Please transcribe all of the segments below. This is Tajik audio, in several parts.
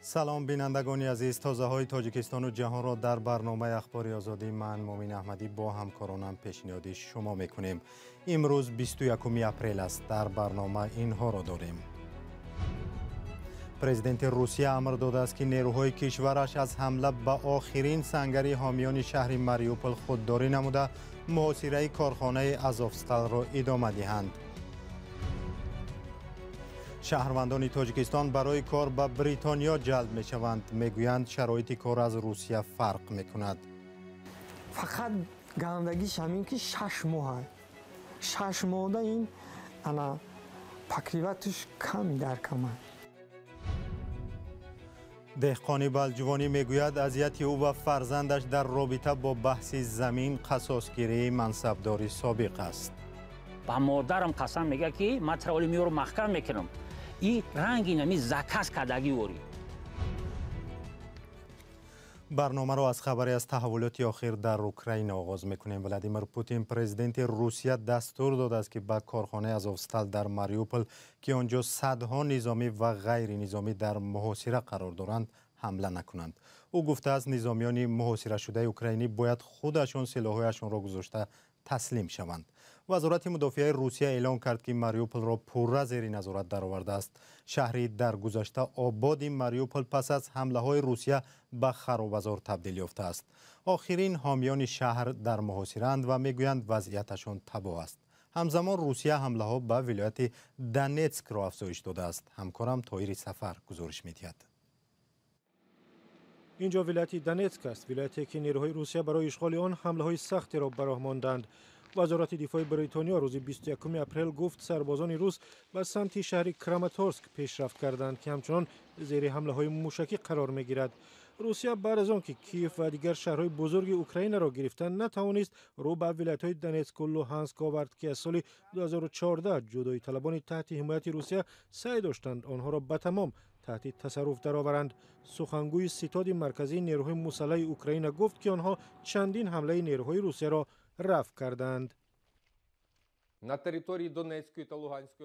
سلام بینندگان عزیز، تازه های تاجیکستان و جهان را در برنامه اخبار آزادی من مومین احمدی با همکارانم پیشنهاد شما میکنیم. امروز 21 اپریل است. در برنامه اینها را داریم. پرزیدنت روسیه امر داده است که نیروهای کشورش از حمله به آخرین سنگری حامیان شهر ماریوپول خودداری نموده محاصره کارخانه آزوفستال را ادامه دهند. شهروندان تاجیکستان برای کار به بریتانیا جلب می شوند. میگویند شرایط کار از روسیه فرق می کند. فقط گرمدگیش همین که 6 ماه 6 ماه این انا تقریباتش کمی در کمه. دهقانی بلجوانی میگوید اذیت او و فرزندش در رابطه با بحث زمین قصاصگیری منصبداری سابق است. با مادرم قسم میگه که من تراولی میو محکم میکنم. این رنگی نمی زکاس کردگی اوری. برنامه را از خبری از تحولات اخیر در اوکراین آغاز میکنیم. ولادیمیر پوتین پرزیدنت روسیه دستور داده است که به کارخانه آزوفستال در ماریوپول که آنجا صدها نظامی و غیر نظامی در محاصره قرار دارند حمله نکنند. او گفته است نظامیان محاصره شده اوکراینی باید خودشان سلاح‌هایشان را گذاشته تسلیم شوند. وزارت مدافعه روسیه اعلام کرد که ماریوپول را پوره زیر نظارت درآورده است. شهری در گذشته آباد ماریوپول پس از حمله‌های روسیه به خراب‌بازار تبدیل یافته است. آخرین حامیان شهر در محاصره‌اند و میگویند وضعیتشان تباه است. همزمان روسیه حمله‌ها به ولایت دنیتسک را افزایش داده است. همکارم طاهر سفر گزارش می‌دهد. اینجا ولایت دنیتسک است، ولایتی که نیروهای روسیه برای اشغال آن حمله‌های سختی را به راه ماندند. وزارت دفاع بریتانیا روز 21 اپریل گفت سربازان روس به سمت شهر کراماتورسک پیشرفت کردند که همچنان زیر حمله‌های موشکی قرار می‌گیرد. روسیه بعد از آنکه کیف و دیگر شهرهای بزرگ اوکراین را گرفتن نتوانست رو به ولایت‌های دنیتسک و لوهانسک آورد که از سال 2014 جدایی طلبان تحت حمایت روسیه سعی داشتند آنها را به تمام تحت تصرف درآورند. سخنگوی ستاد مرکزی نیروهای مسلح اوکراین گفت که آنها چندین حمله نیروهای روسیه را رفع کردند.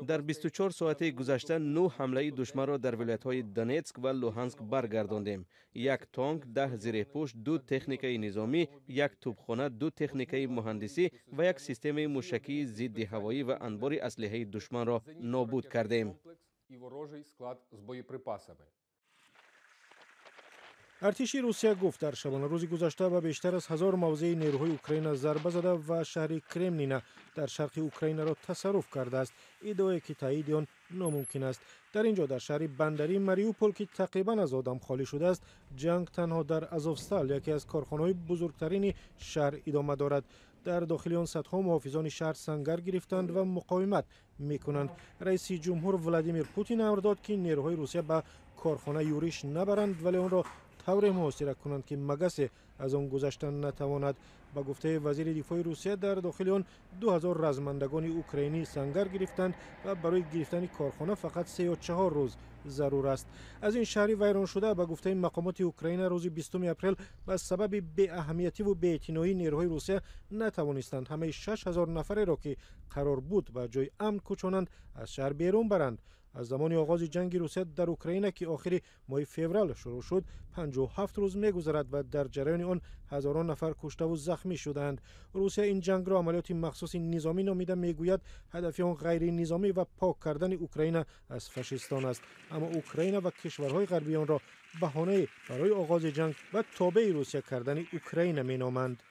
در 24 ساعته گذشته 9 حمله دشمن را در ولایت‌های دونتسک و لوهانسک برگرداندیم. 1 تانک، 10 زیرپوش، 2 تکنیکای نظامی، 1 توپخانه، 2 تکنیکای مهندسی و 1 سیستم موشکی ضد هوایی و انبار اسلحه دشمن را نابود کردیم. ارتش روسیه گفت در شبانه روز گذشته به بیشتر از 1000 موضع نیروهای اوکراین ضربه زده و شهر کرملین در شرق اوکراین را تصرف کرده است. ادعای که تایید آن ناممکن است. در اینجا در شهر بندری ماریوپول که تقریبا از آدم خالی شده است، جنگ تنها در آزوفستال یکی از کارخانه‌های بزرگترین شهر ادامه دارد. در داخل آن صدها محافظان شهر سنگر گرفتند و مقاومت میکنند. رئیس جمهور ولادیمیر پوتین امر داد که نیروهای روسیه به کارخانه یورش نبرند ولی آن را طور محاصره کنند که مگس از آن گذشتن نتواند. با گفته وزیر دفاع روسیه در داخل آن 2000 رزمندگان اوکراینی سنگر گرفتند و برای گرفتن کارخانه فقط 3 یا 4 روز ضرور است. از این شهر ویران شده با گفته مقامات اوکراین روز 20 اپریل به سبب بی اهمیتی و بی‌اعتنایی نیروهای روسیه نتوانستند همه 6000 نفر را که قرار بود به جای امن کوچانند از شهر بیرون برند. از زمان آغاز جنگ روسیه در اوکراین که آخر ماه فوریه شروع شد 57 روز می‌گذرد و در جریان آن هزاران نفر کشته و زخمی شدند. روسیه این جنگ را عملیات مخصوص نظامی نامیده، میگوید هدف آن غیر نظامی و پاک کردن اوکراین از فاشیستان است، اما اوکراین و کشورهای غربی آن را بهانه برای آغاز جنگ و تابع روسیه کردن اوکراین مینامند.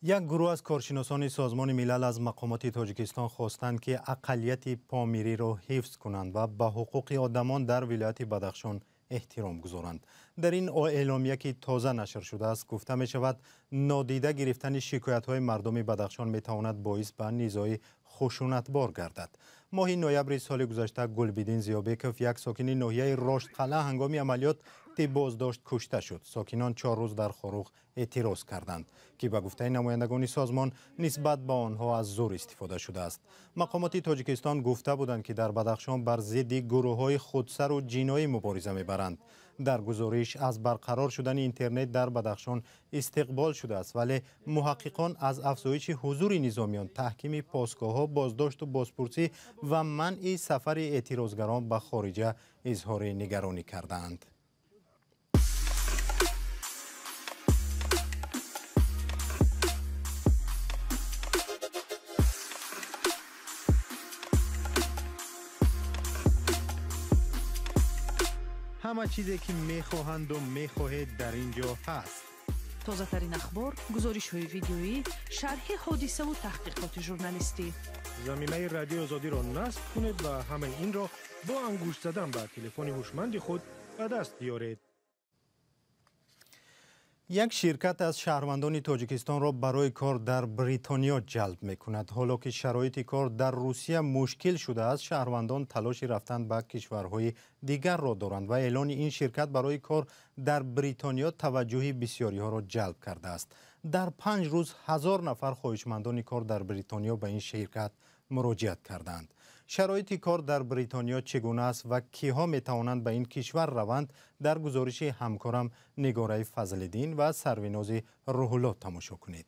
یک گروه از کارشناسان سازمان ملل از مقامات تاجیکستان خواستند که اقلیت پامیری را حفظ کنند و به حقوق آدمان در ولایت بدخشان احترام گذارند. در این اعلامیه که تازه نشر شده است گفته می شود نادیده گرفتن شکایت های مردم بدخشان می تواند باعث به نزاع خشونتبار گردد. ماه نوامبر سال گذشته گلبدین زیابکوف یک ساکن ناحیه رشد قلعه هنگام عملیات وقتی بازداشت کشته شد. ساکنان 4 روز در خاروخ اعتراض کردند که به گفته نمایندگان سازمان نسبت به آنها از زور استفاده شده است. مقامات تاجیکستان گفته بودند که در بدخشان بر ضد گروه‌های خودسر و جنایی مبارزه می‌برند. در گزارش از برقرار شدن اینترنت در بدخشان استقبال شده است، ولی محققان از افزایش حضور نظامیان، تحکیم پاسگاه‌ها، بازداشت و بازپرسی و منع سفر اعتراضگران به خارجه اظهار نگرانی کردند. همه چیزی که میخواهند و میخواهید در اینجا هست. تازه ترین اخبار، گزارش های ویدیویی، شرح حادثه و تحقیقات ژورنالیستی. زمینه رادیو آزادی را نصب کنید و همه این را با انگشت زدن به تلفن هوشمند خود به دست بیارید. یک شرکت از شهروندان تاجیکستان را برای کار در بریتانیا جلب می کند. حالا که شرایط کار در روسیه مشکل شده است، شهروندان تلاش رفتن به کشورهای دیگر را دارند و اعلان این شرکت برای کار در بریتانیا توجه بسیاری ها را جلب کرده است. در 5 روز 1000 نفر خواهشمندان کار در بریتانیا به این شرکت مراجعت کردند. شرایط کار در بریتانیا چگونه است و کیها می توانند به این کشور روند؟ در گزارش همکارم نگاره فضل‌الدین و سروناز روح الله تماشا کنید.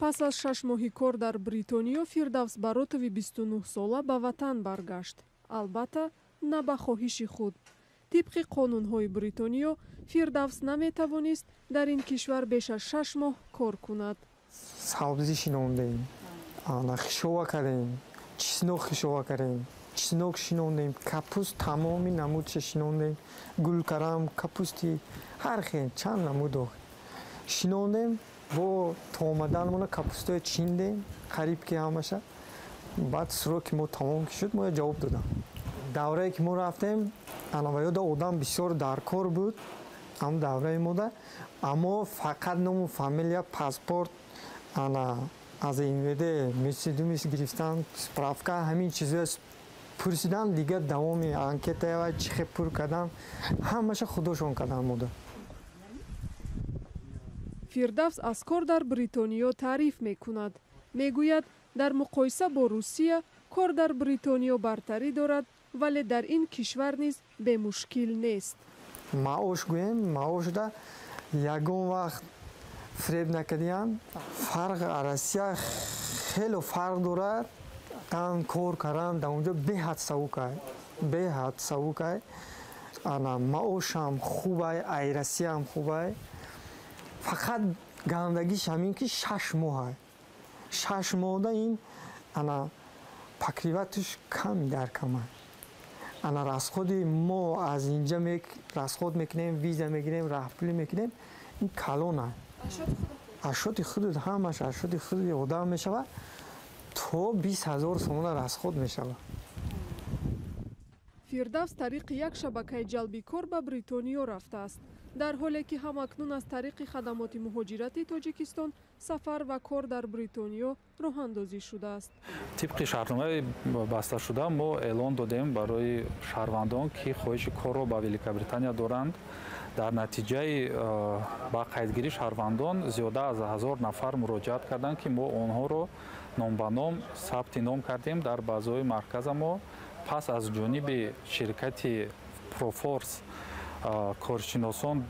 پس از 6 ماهی کار در بریتانیا، فیردوس баротови 29 сола ба ватан баргашт. албатта на ба хоҳиши худ. طبق қонунҳои бритониё, фирдавс наметавонист дар ин кишвар беш аз 6 моҳ кор кунад. сабзӣ шинондем, хишова кардем, чеснок хишова кардем, чеснок шинондем, капуст тамоми намудша шинондем, гулкарам, капусти ҳар хел чанд намудо шинондем. бо то омаданмона капустое чиндем, қариб ки ҳамаша. баъд сроки мо тамом ки шуд, мо ҷавоб додам. даврае ки мо рафтем, анаваёда одам бисёр дар кор буд, ам давраи мода, аммо фақат ному фамилия, паспорт, аз инведе месидумис гирифтан, справка, ҳамин чизоя пурсидан, дигар давоми анкетаева чихе пур кардан, ҳамаша худошон кардан мода. фирдавс аз кор дар бритониё таъриф мекунад. мегӯяд дар муқоиса бо русия кор дар бритониё бартарӣ дорад, вале дар ин кишвар низ бемушкил нест. маош гӯем, маошда ягон вақт фреб накардиян. фарқ Россия хело фарқ дорад. там кор кардан дар онҷо беҳад савук ай. маошам хуб ай, ай Россиям хуб ай. фақат гармдагиш ҳамин ки 6 моҳ ай. 6 моҳда ин пакриватуш кам даркам ай. расходи мо аз инҷа расход мекунем, виза мегирем, раҳпулӣ мекунем, ин калон ай. ашоти худуд ҳамаш ашоти худи одам мешавад, то 20 000 сомона расход мешавад. фирдавс тариқи як шабакаи ҷалби кор ба бритониё рафтааст, дар ҳоле ки ҳамакнун аз тариқи хадамоти муҳоҷирати тоҷикистон сафар ва кор дар бритониё роҳандозӣ шудааст. тибқи шаҳрномаи басташуда мо эълон додем барои шаҳрвандон ки хоҳиши корро ба великобритания доранд. дар натиҷаи ба қайдгирии шаҳрвандон зиёда аз 1000 нафар муроҷиат карданд ки мо онҳоро ном ба ном сабти ном кардем дар базаҳои марказа мо. пас аз ҷониби ширкати профорс коршиносон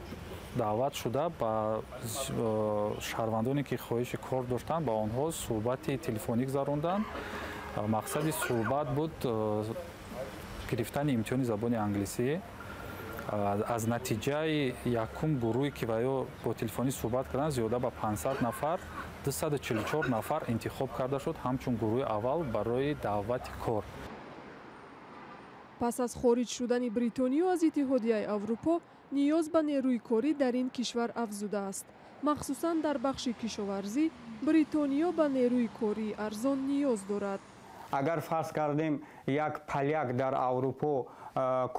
даъват шуда ба шаҳрвандоне ки хоҳиши кор доштанд ба онҳо суҳбати телефонӣ гузаронданд. мақсади суҳбат буд гирифтани имтиҳони забони англисӣ. аз натиҷаи якум гурӯҳе ки ваё бо телефонӣ суҳбат карданд, зиёда ба 500 нафар, 244 нафар интихоб карда шуд ҳамчун гурӯҳи аввал барои даъвати кор. пас аз хориҷ шудани бритониё аз иттиҳодияи аврупо, ниёз ба нерӯи корӣ дар ин кишвар афзудааст. махсусан дар бахши кишоварзӣ, бритониё ба нерӯи кории арзон ниёз дорад. агар фарз кардем як поляк дар аврупо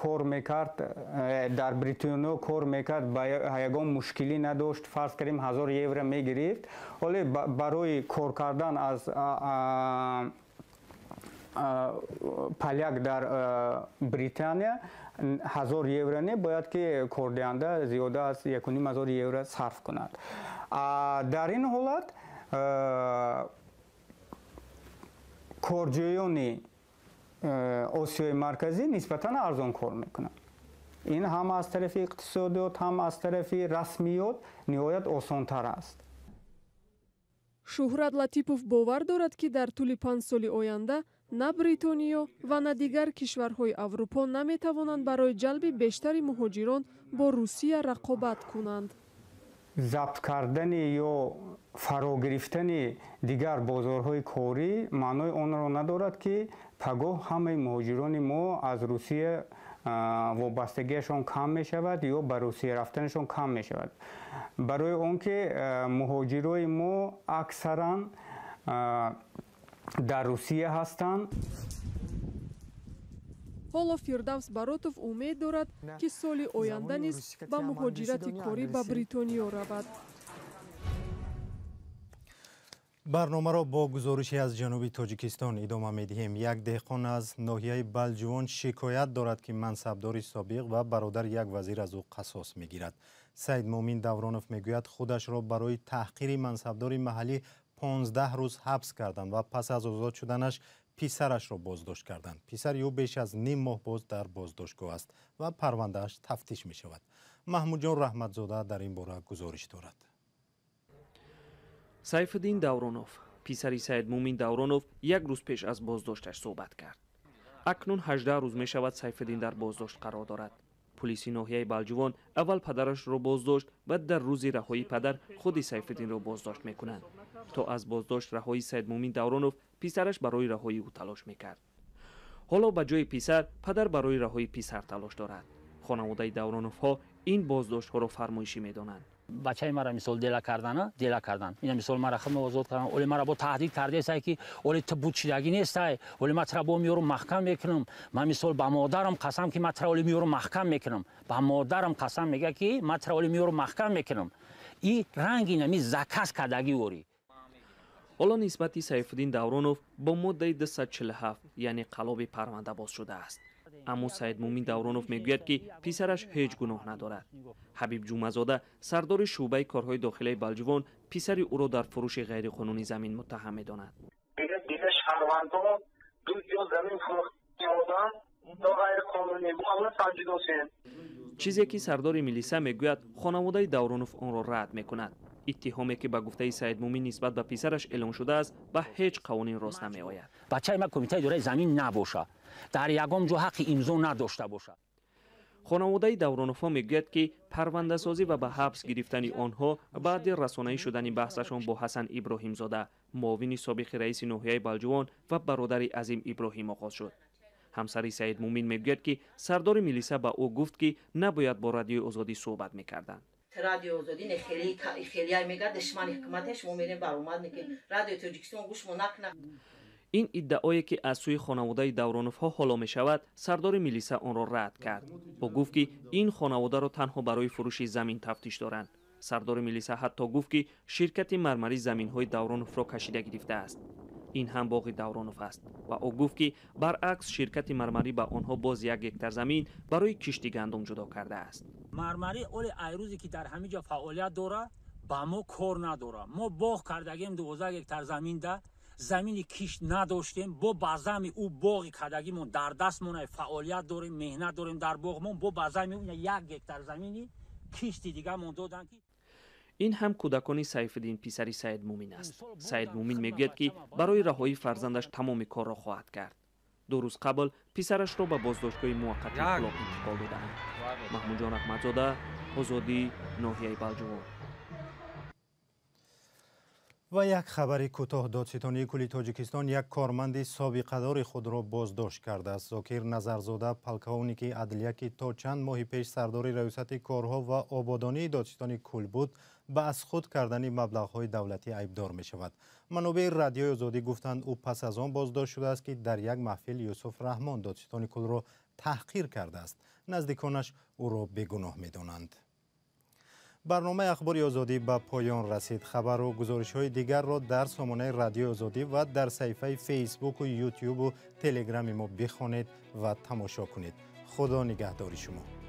кор мекард, дар бритониё кор мекард, ба ягон мушкилӣ надошт, фарз кардем 1000 евро мегирифт. оле барои кор кардан аз поляк дар британия 1000 евро не бояд ки кордиҳанда зиёда аз 1500 евро сарф кунад. дар ин ҳолат корҷоёни осиёи марказӣ нисбатан арзон кор мекунанд. ин ҳам аз тарафи иқтисодиёт, ҳам аз тарафи расмиёт ниҳоят осонтар аст. шуҳрат латипов бовар дорад ки дар тӯли 5 соли оянда на бритониё ва на дигар кишварҳои аврупо наметавонанд барои ҷалби бештари муҳоҷирон бо Русия рақобат кунанд. забт кардани ё фаро гирифтани дигар бозорҳои корӣ маънои онро надорад ки пагоҳ ҳамаи муҳоҷирони мо аз Русия вобастагиашон кам мешавад ё ба Русия рафтанашон кам мешавад. барои он ки муҳоҷирои мо аксаран дар Русия ҳастанд. ҳоло Фирдавс Баротов умед дорад ки соли оянда низ ба муҳоҷирати корӣ ба Бритониё равад. барномаро бо гузориши аз ҷануби Тоҷикистон идома медиҳем. Як деҳқон аз ноҳияи Балҷувон шикоят дорад ки мансабдори собиқ ва бародар як вазир аз ӯ қасос мегирад. Саид Муъмин Давронов мегӯяд худашро барои таҳқири мансабдори маҳаллӣ 15 рӯз ҳабс карданд ва пас аз озод шуданаш писарашро боздошт карданд. Писари ӯ беш аз ним моҳ боз дар боздоштгоҳ аст ва парвандааш тафтиш мешавад. Маҳмудҷон Раҳматзода дар ин бора гузориш дорад. Сайфиддин Давронов, писари Саид Муъмин Давронов, як рӯз пеш аз боздошташ суҳбат кард. Акнун 18 рӯз мешавад Сайфиддин дар боздошт қарор дорад. Пулиси ноҳияи Балҷувон аввал падарашро боздошт, баъд дар рӯзи раҳои падар худи Сайфиддинро боздошт мекунанд. То аз боздошт раҳои Саид Муъмин Давронов, писараш барои раҳоии ӯ талош мекард. ҳоло ба ҷои писар, падар барои раҳои писар талош дорад. хонаводаи Давроновҳо ин боздоштҳоро фармоишӣ медонанд. бачаи мара мисол дела кардан ина мисол мара худм озод кардан оли мара бо таҳдид кардесай ки оли ту будшидагӣ нестай оли ма тра бо миёрум маҳкам мекунам ман мисол ба модарам қасам ки ма тра оли миёрум маҳкам мекунам ба модарам қасам мега ки ма тра оли миёрум маҳкам мекунам и ранги нами закас кардагӣ ори. ҳоло нисбати Сайфиддин Давронов бо моддаи 247 яъне қалоби парванда боз шудааст. аммо Саид Муъмин Давронов мегӯяд ки писараш ҳеҷ гуноҳ надорад. Ҳабиб Ҷумазода, сардори шуъбаи корҳои дохилаи Балҷувон, писари ӯро дар фурӯши ғайриқонунӣ замин муттаҳам медонад. чизе ки сардори милиса мегӯяд, хонаводаи Давронов онро рад мекунад. иттиҳоме ки ба гуфтаи Саид Муъмин нисбат ба писараш эълон шудааст, ба ҳеҷ қавонин рост намеояд. бачаи ма кумитаи идораи замин набоша, дар ягон ҷо ҳаққи имзо надошта боша. хонаводаи Давроновҳо мегӯяд ки парвандасозӣ ва ба ҳабс гирифтани онҳо баъди расонаӣ шудани баҳсашон бо Ҳасан Иброҳимзода, муовини собиқи раиси ноҳияи Балҷувон ва бародари Азим Иброҳим оғоз шуд. ҳамсари Саид Муъмин мегӯяд ки сардори милиса ба ӯ гуфт ки набояд бо радиои озодӣ суҳбат мекарданд. радио озодӣ не хелияй мега душмани ҳукуматеш мо мерем баромад ки радио Тоҷикистон гӯшмо накна. ин иддаое ки аз сӯи хонаводаи Давроновҳо ҳоло мешавад, сардори милиса онро рад кард. ӯ гуфт ки ин хонаводаро танҳо барои фурӯши замин тафтиш доранд. сардори милиса ҳатто гуфт ки ширкати мармарӣ заминҳои Давроновро кашида гирифтааст. ин ҳам боғи Давронов аст ва ӯ гуфт ки баръакс ширкати мармарӣ ба онҳо боз 1 гектар замин барои кишти гандум ҷудо кардааст. мармарӣ оли айрӯзе ки дар ҳамин ҷо фаъолият дора ба мо кор надора. мо боғ кардагем 12 гектар заминда замини кишт надоштем, бо ба зами ӯ боғи кардагимон дар дастмон фаъолият дорем, меҳнат дорем дар боғмон, бо ба зами ӯ 1 гектар замини кишти дигамон додан ки ин ҳам кӯдакони Сайфиддин писари Саид Муъмин аст. Саид Муъмин мегӯяд ки барои раҳоии фарзандаш тамоми корро хоҳад кард. 2 рӯз қабл писарашро ба боздоштгоҳи муваққати Қулоқ интиқол доданд. Маҳмудҷон Раҳматзода, Озодӣ, ноҳияи Балҷувон. ва як хабари кӯтоҳ. Додситонии кӯли Тоҷикистон як корманди собиқадори худро боздошт кардааст. Зокир Назарзода, полковники адлия ки то чанд моҳи пеш сардори раёсати корҳо ва ободонии додситони кӯл буд, ба аз худ кардани маблағҳои давлатӣ айбдор мешавад. манобеи радиои Озодӣ гуфтанд ӯ пас аз он боздошт шудааст ки дар як маҳфил Юсуф Раҳмон додситони кӯлро таҳқир кардааст. наздиконаш ӯро бегуноҳ медонанд. برنامه اخبار آزادی به پایان رسید. خبر و گزارش‌های دیگر را در سامانه رادیو آزادی و در صفحه فیسبوک و یوتیوب و تلگرام ما بخوانید و تماشا کنید. خدا نگهدار شما.